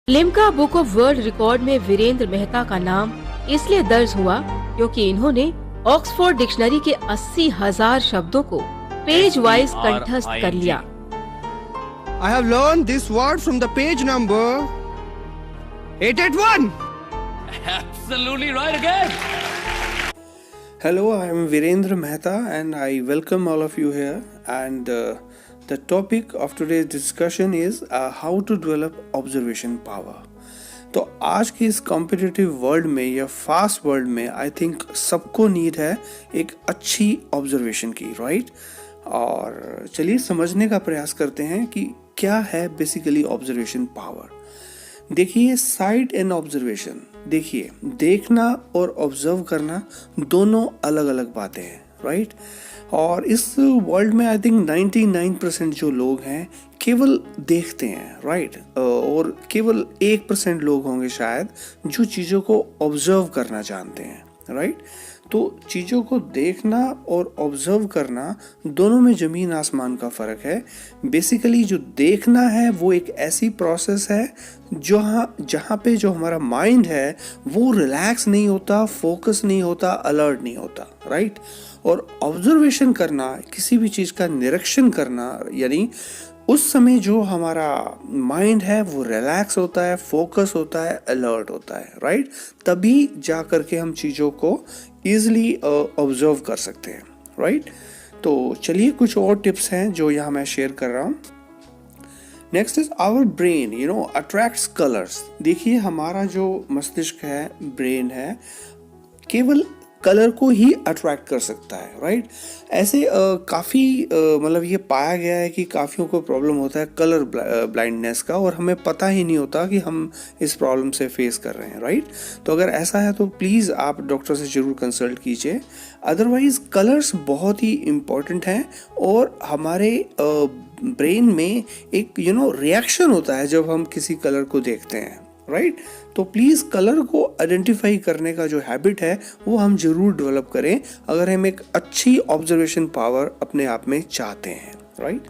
Limca book of world record में वीरेंद्र मेहता का नाम इसलिए दर्ज हुआ क्योंकि इन्होंने ऑक्सफोर्ड डिक्शनरी के 80,000 शब्दों को पेज वाइज कंठस्थ कर लिया। I have learned this word from the page number 881. Absolutely right again. Hello, I am Virendra Mehta and I welcome all of you here. And the topic of today's discussion is how to develop observation power. तो आज की इस competitive world में या first world में I think सबको need है एक अच्छी ऑब्जर्वेशन की, राइट? और चलिए समझने का प्रयास करते हैं कि क्या है बेसिकली ऑब्जर्वेशन पावर। देखिए, साइट एंड ऑब्जर्वेशन, देखिए देखना और ऑब्जर्व करना दोनों अलग अलग बातें हैं, राइट? और इस वर्ल्ड में आई थिंक 99% जो लोग हैं केवल देखते हैं, राइट? और केवल 1% लोग होंगे शायद जो चीज़ों को ऑब्जर्व करना जानते हैं, राइट? तो चीज़ों को देखना और ऑब्जर्व करना दोनों में ज़मीन आसमान का फ़र्क है। बेसिकली जो देखना है वो एक ऐसी प्रोसेस है जहाँ पे जो हमारा माइंड है वो रिलैक्स नहीं होता, फोकस नहीं होता, अलर्ट नहीं होता, राइट? और ऑब्जर्वेशन करना, किसी भी चीज़ का निरीक्षण करना, यानी उस समय जो हमारा माइंड है वो रिलैक्स होता है, फोकस होता है, अलर्ट होता है, राइट? तभी जा कर के हम चीज़ों को ईजिली ऑब्जर्व कर सकते हैं, राइट? तो चलिए कुछ और टिप्स हैं जो यहाँ मैं शेयर कर रहा हूँ। Next is our brain attracts colours. देखिए, हमारा जो मस्तिष्क है, ब्रेन है, केवल कलर को ही अट्रैक्ट कर सकता है, राइट? ऐसे काफ़ी मतलब ये पाया गया है कि काफ़ियों को प्रॉब्लम होता है कलर ब्लाइंडनेस का और हमें पता ही नहीं होता कि हम इस प्रॉब्लम से फेस कर रहे हैं, राइट? तो अगर ऐसा है तो प्लीज़ आप डॉक्टर से ज़रूर कंसल्ट कीजिए। अदरवाइज़ कलर्स बहुत ही इम्पॉर्टेंट हैं और हमारे ब्रेन में एक रिएक्शन होता है जब हम किसी कलर को देखते हैं, राइट? तो प्लीज़ कलर को आइडेंटिफाई करने का जो हैबिट है वो हम जरूर डेवलप करें अगर हम एक अच्छी ऑब्जर्वेशन पावर अपने आप में चाहते हैं, right?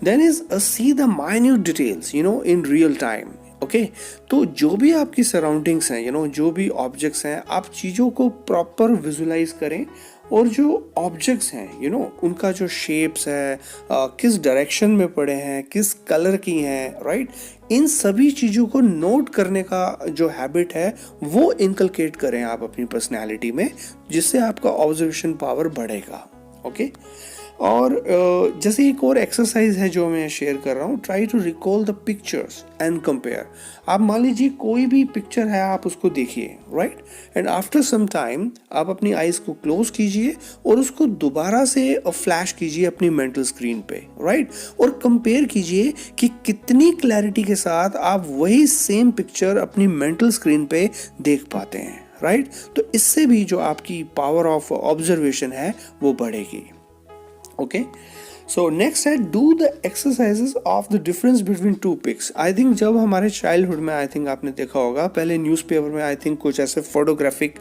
Then is see the minute details in real time. Okay, तो जो भी आपकी सराउंडिंग्स हैं, जो भी ऑब्जेक्ट्स हैं, आप चीज़ों को प्रॉपर विजुलाइज करें और जो ऑब्जेक्ट्स हैं उनका जो शेप्स है, किस डायरेक्शन में पड़े हैं, किस कलर की हैं, राइट? इन सभी चीज़ों को नोट करने का जो हैबिट है वो इनकलकेट करें आप अपनी पर्सनैलिटी में, जिससे आपका ऑब्जर्वेशन पावर बढ़ेगा। ओके, और जैसे एक और एक्सरसाइज है जो मैं शेयर कर रहा हूँ, try to recall the pictures and compare. आप मान लीजिए कोई भी पिक्चर है, आप उसको देखिए, right? And after some time आप अपनी आईज को क्लोज कीजिए और उसको दोबारा से फ्लैश कीजिए अपनी मेंटल स्क्रीन पे, राइट? और कंपेयर कीजिए कि कितनी क्लैरिटी के साथ आप वही सेम पिक्चर अपनी मेंटल स्क्रीन पे देख पाते हैं, राइट? तो इससे भी जो आपकी पावर ऑफ ऑब्जर्वेशन है वो बढ़ेगी। Okay, so next है do the exercises of the difference between two pics। I think जब हमारे चाइल्डहुड में आई थिंक आपने देखा होगा, पहले न्यूज़पेपर में आई थिंक कुछ ऐसे फोटोग्राफिक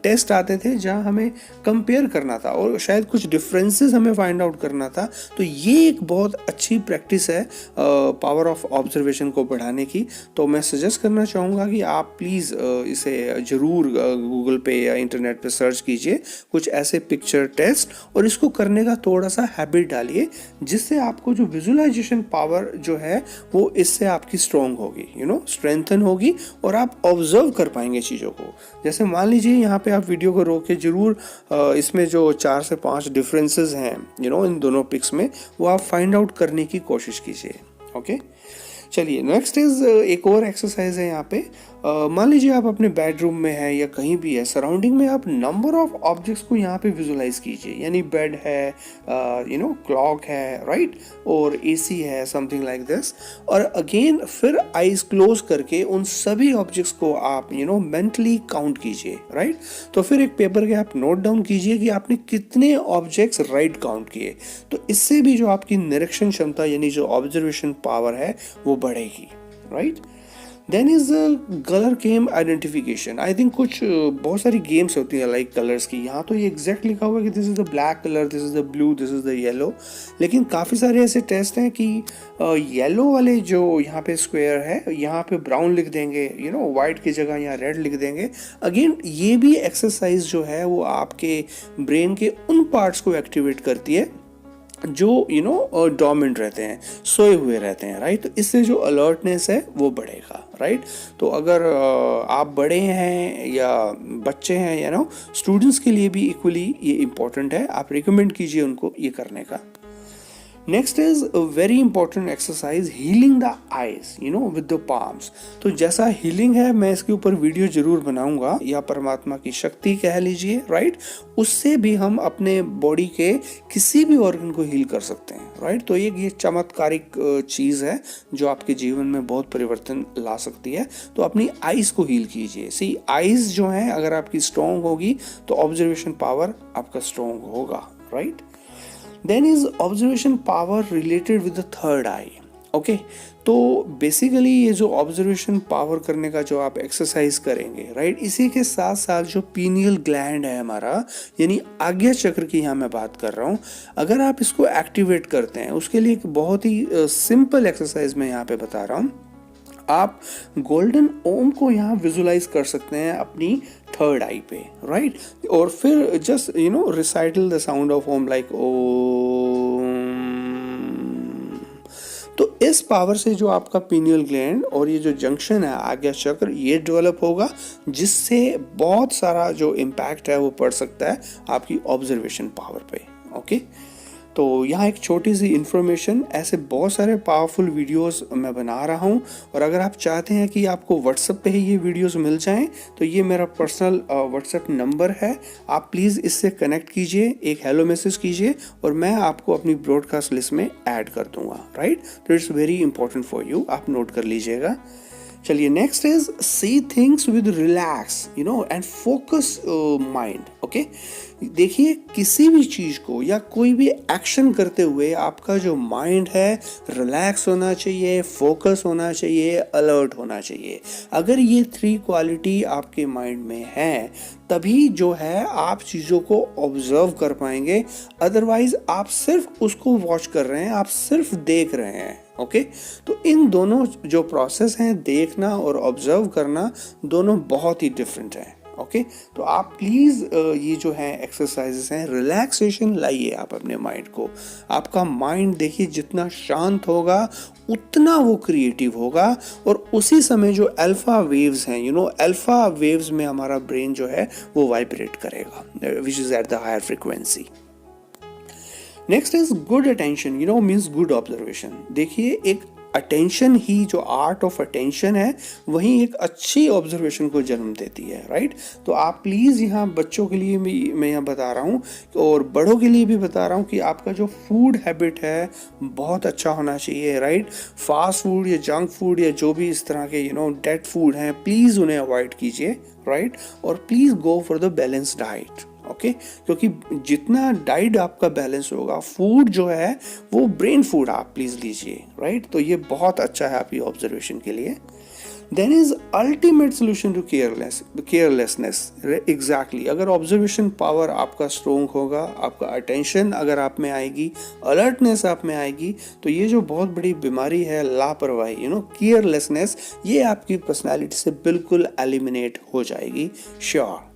टेस्ट आते थे जहाँ हमें कंपेयर करना था और शायद कुछ डिफरेंसेस हमें फाइंड आउट करना था। तो ये एक बहुत अच्छी प्रैक्टिस है पावर ऑफ ऑब्जर्वेशन को बढ़ाने की। तो मैं सजेस्ट करना चाहूँगा कि आप प्लीज़ इसे ज़रूर गूगल पे या इंटरनेट पे सर्च कीजिए कुछ ऐसे पिक्चर टेस्ट और इसको करने का थोड़ा सा हैबिट डालिए, जिससे आपको जो विजुअलाइजेशन पावर जो है वो इससे आपकी स्ट्रॉन्ग होगी, स्ट्रेंथन होगी और आप ऑब्जर्व कर पाएंगे चीज़ों को। जैसे मान लीजिए यहाँ पे आप वीडियो को रोक के जरूर इसमें जो 4 से 5 डिफरेंसेस हैं इन दोनों पिक्स में, वो आप फाइंड आउट करने की कोशिश कीजिए। ओके, चलिए नेक्स्ट इज एक और एक्सरसाइज है यहाँ पे। मान लीजिए आप अपने बेडरूम में है या कहीं भी है, सराउंडिंग में आप नंबर ऑफ ऑब्जेक्ट्स को यहाँ पे विजुलाइज कीजिए, यानी बेड है, क्लॉक है, राइट? और एसी है, समथिंग लाइक दिस। और अगेन फिर आईज क्लोज करके उन सभी ऑब्जेक्ट्स को आप मेंटली काउंट कीजिए, राइट? तो फिर एक पेपर के आप नोट डाउन कीजिए कि आपने कितने ऑब्जेक्ट्स राइट काउंट किए। तो इससे भी जो आपकी निरीक्षण क्षमता यानी जो ऑब्जर्वेशन पावर है वो बढ़ेगी, right? Then is colour game identification. I think कुछ बहुत सारी गेम्स होती हैं लाइक कलर्स की। यहाँ तो ये एग्जैक्ट लिखा हुआ है कि this is the black colour, this is the blue, this is the yellow, लेकिन काफ़ी सारे ऐसे टेस्ट हैं कि येलो वाले जो यहाँ पे स्क्वायर है यहाँ पे ब्राउन लिख देंगे, वाइट की जगह यहाँ रेड लिख देंगे। अगेन ये भी एक्सरसाइज जो है वो आपके ब्रेन के उन पार्ट्स को एक्टिवेट करती है जो डोमिनेंट रहते हैं, सोए हुए रहते हैं, राइट। तो इससे जो अलर्टनेस है वो बढ़ेगा, राइट। तो अगर आप बड़े हैं या बच्चे हैं या स्टूडेंट्स के लिए भी इक्वली ये इम्पोर्टेंट है, आप रिकमेंड कीजिए उनको ये करने का। Next is a very important exercise, healing the eyes with the palms. तो जैसा हीलिंग है मैं इसके ऊपर वीडियो जरूर बनाऊंगा, या परमात्मा की शक्ति कह लीजिए, राइट। उससे भी हम अपने बॉडी के किसी भी ऑर्गन को हील कर सकते हैं, राइट। तो ये चमत्कारिक चीज़ है जो आपके जीवन में बहुत परिवर्तन ला सकती है। तो अपनी आईज को हील कीजिए। सी आईज जो है अगर आपकी स्ट्रॉन्ग होगी तो ऑब्जर्वेशन पावर आपका स्ट्रॉन्ग होगा, right. Then is observation power related with the third eye. Okay तो बेसिकली ये जो ऑब्जर्वेशन पावर करने का जो आप एक्सरसाइज करेंगे, राइट, इसी के साथ साथ जो पीनियल ग्लैंड है हमारा, यानी आज्ञा चक्र की यहाँ मैं बात कर रहा हूँ, अगर आप इसको एक्टिवेट करते हैं उसके लिए एक बहुत ही सिंपल एक्सरसाइज मैं यहाँ पे बता रहा हूँ। आप गोल्डन ओम को यहाँ विजुलाइज कर सकते हैं अपनी थर्ड आई पे, राइट। और फिर just recital the sound of Om like Om. तो इस पावर से जो आपका पीनियल ग्लैंड और ये जो जंक्शन है आज्ञा चक्र ये डेवलप होगा, जिससे बहुत सारा जो इम्पैक्ट है वो पड़ सकता है आपकी ऑब्जर्वेशन पावर पे। ओके तो यहाँ एक छोटी सी इन्फॉर्मेशन, ऐसे बहुत सारे पावरफुल वीडियोस मैं बना रहा हूँ, और अगर आप चाहते हैं कि आपको व्हाट्सएप पे ही ये वीडियोस मिल जाएं तो ये मेरा पर्सनल व्हाट्सएप नंबर है, आप प्लीज़ इससे कनेक्ट कीजिए, एक हेलो मैसेज कीजिए और मैं आपको अपनी ब्रॉडकास्ट लिस्ट में ऐड कर दूंगा, राइट। तो it's very important for you, आप नोट कर लीजिएगा। चलिए next is see things with relax and focus mind. Okay देखिए किसी भी चीज को या कोई भी एक्शन करते हुए आपका जो माइंड है रिलैक्स होना चाहिए, फोकस होना चाहिए, अलर्ट होना चाहिए। अगर ये 3 क्वालिटी आपके माइंड में है तभी जो है आप चीज़ों को ऑब्जर्व कर पाएंगे, अदरवाइज आप सिर्फ उसको वॉच कर रहे हैं, आप सिर्फ देख रहे हैं। ओके तो इन दोनों जो प्रोसेस हैं, देखना और ऑब्जर्व करना, दोनों बहुत ही डिफरेंट हैं। ओके तो आप प्लीज़ ये जो है एक्सरसाइजेस हैं, रिलैक्सेशन लाइए आप अपने माइंड को। आपका माइंड देखिए जितना शांत होगा उतना वो क्रिएटिव होगा, और उसी समय जो अल्फा वेव्स हैं अल्फा वेव्स में हमारा ब्रेन जो है वो वाइब्रेट करेगा, which is at the higher frequency. Next is good attention means good observation. देखिए एक अटेंशन ही, जो आर्ट ऑफ अटेंशन है, वही एक अच्छी ऑब्जर्वेशन को जन्म देती है, राइट। तो आप प्लीज़ यहाँ बच्चों के लिए भी मैं यहाँ बता रहा हूँ और बड़ों के लिए भी बता रहा हूँ कि आपका जो फूड हैबिट है बहुत अच्छा होना चाहिए, राइट। फास्ट फूड या जंक फूड या जो भी इस तरह के डेड फूड हैं, प्लीज़ उन्हें अवॉइड कीजिए, राइट। और please go for the balance diet. Okay क्योंकि जितना डाइट आपका बैलेंस होगा, फूड जो है वो ब्रेन फूड आप प्लीज लीजिए, राइट। तो ये बहुत अच्छा है आपकी ऑब्जर्वेशन के लिए। Then is ultimate solution to carelessness. Exactly अगर ऑब्जर्वेशन पावर आपका स्ट्रोंग होगा, आपका अटेंशन अगर आप में आएगी, अलर्टनेस आप में आएगी, तो ये जो बहुत बड़ी बीमारी है लापरवाही केयरलेसनेस, ये आपकी पर्सनैलिटी से बिल्कुल एलिमिनेट हो जाएगी, sure.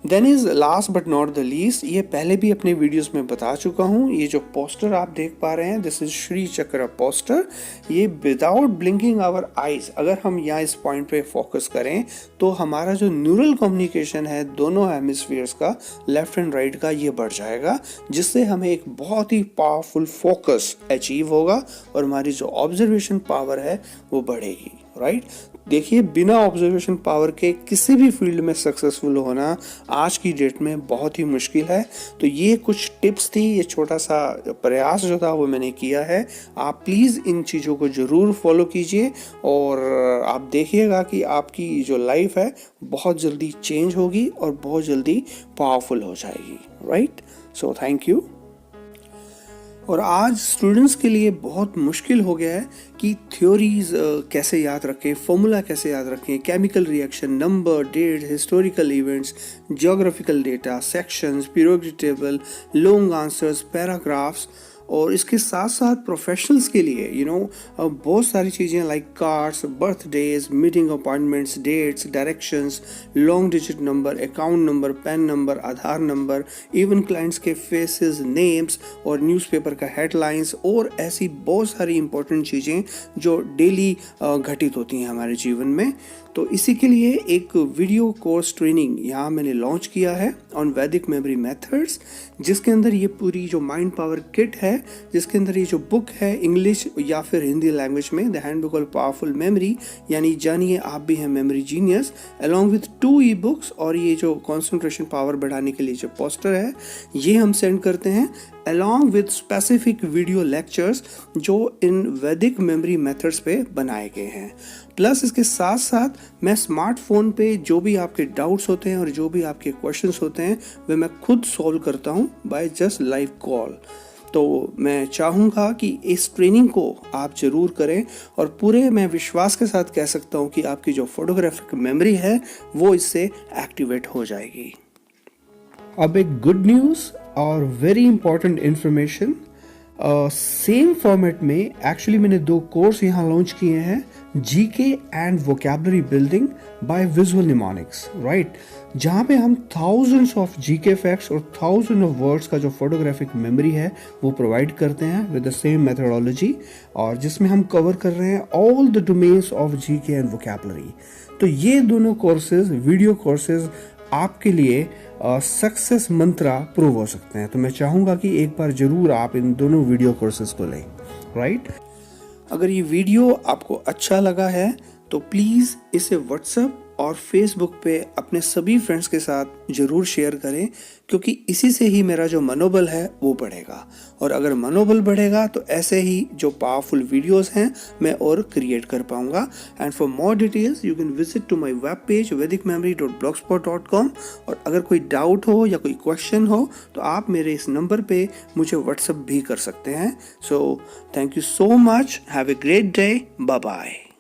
Then is last but not the least, ये पहले भी अपने वीडियोस में बता चुका हूँ, ये जो पोस्टर आप देख पा रहे हैं, दिस इज श्री चक्र पोस्टर। ये विदाउट ब्लिंकिंग आवर आईज, अगर हम यहाँ इस पॉइंट पे फोकस करें तो हमारा जो न्यूरल कम्युनिकेशन है दोनों हेमिस्फीयर्स का, लेफ्ट एंड राइट का, ये बढ़ जाएगा, जिससे हमें एक बहुत ही पावरफुल फोकस अचीव होगा और हमारी जो ऑब्जर्वेशन पावर है वो बढ़ेगी, राइट। देखिए बिना ऑब्जर्वेशन पावर के किसी भी फील्ड में सक्सेसफुल होना आज की डेट में बहुत ही मुश्किल है। तो ये कुछ टिप्स थी, ये छोटा सा प्रयास जो था वो मैंने किया है। आप प्लीज़ इन चीज़ों को ज़रूर फॉलो कीजिए और आप देखिएगा कि आपकी जो लाइफ है बहुत जल्दी चेंज होगी और बहुत जल्दी पावरफुल हो जाएगी, राइट। So thank you. और आज स्टूडेंट्स के लिए बहुत मुश्किल हो गया है कि थ्योरीज कैसे याद रखें, फॉर्मूला कैसे याद रखें, chemical reaction, number, date, historical events, geographical data, sections, periodic table, long answers, paragraphs, और इसके साथ साथ प्रोफेशनल्स के लिए बहुत सारी चीज़ें like cards, birthdays, meeting appointments, dates, directions, long digit number, account number, PAN number, Aadhaar number, even clients के फेसेस, नेम्स और न्यूज़पेपर का हेडलाइंस, और ऐसी बहुत सारी इंपॉर्टेंट चीज़ें जो डेली घटित होती हैं हमारे जीवन में। तो इसी के लिए एक वीडियो कोर्स ट्रेनिंग यहाँ मैंने लॉन्च किया है ऑन वैदिक मेमोरी मेथड्स, जिसके अंदर ये पूरी जो माइंड पावर किट है, जिसके अंदर ये जो बुक है इंग्लिश या फिर हिंदी लैंग्वेज में, the handbook of powerful memory, यानी जानिए आप भी हैं memory genius, along with 2 e books, और ये जो कॉन्सेंट्रेशन पावर बढ़ाने के लिए जो पोस्टर है ये हम सेंड करते हैं along with specific video lectures जो इन वैदिक मेमोरी मेथड्स पे बनाए गए हैं। प्लस इसके साथ साथ मैं स्मार्टफोन पे जो भी आपके डाउट्स होते हैं और जो भी आपके क्वेश्चंस होते हैं वे मैं खुद सॉल्व करता हूँ बाय जस्ट लाइव कॉल। तो मैं चाहूँगा कि इस ट्रेनिंग को आप ज़रूर करें, और पूरे मैं विश्वास के साथ कह सकता हूँ कि आपकी जो फोटोग्राफिक मेमोरी है वो इससे एक्टिवेट हो जाएगी। अब एक गुड न्यूज़ और very important information, same format में एक्चुअली मैंने 2 कोर्स यहाँ लॉन्च किए हैं, GK and vocabulary building bye visual mnemonics, right, जहाँ पे हम थाउजेंड्स ऑफ जीके फैक्ट्स और थाउजेंड ऑफ वर्ड्स का जो फोटोग्राफिक मेमोरी है वो प्रोवाइड करते हैं विद द सेम मेथोडोलॉजी, और जिसमें हम कवर कर रहे हैं all the domains of GK and vocabulary. तो ये दोनों कोर्सेज, वीडियो कोर्सेज आपके लिए सक्सेस मंत्रा प्रूव हो सकते हैं। तो मैं चाहूँगा कि एक बार जरूर आप इन दोनों वीडियो कोर्सेज को लें, राइट। अगर ये वीडियो आपको अच्छा लगा है तो प्लीज़ इसे व्हाट्सएप और फेसबुक पे अपने सभी फ्रेंड्स के साथ ज़रूर शेयर करें, क्योंकि इसी से ही मेरा जो मनोबल है वो बढ़ेगा, और अगर मनोबल बढ़ेगा तो ऐसे ही जो पावरफुल वीडियोस हैं मैं और क्रिएट कर पाऊंगा। And for more details you can visit to my web page vedicmemory.blogspot.com, और अगर कोई डाउट हो या कोई क्वेश्चन हो तो आप मेरे इस नंबर पे मुझे व्हाट्सएप भी कर सकते हैं। So thank you so much, have a great day, bye bye.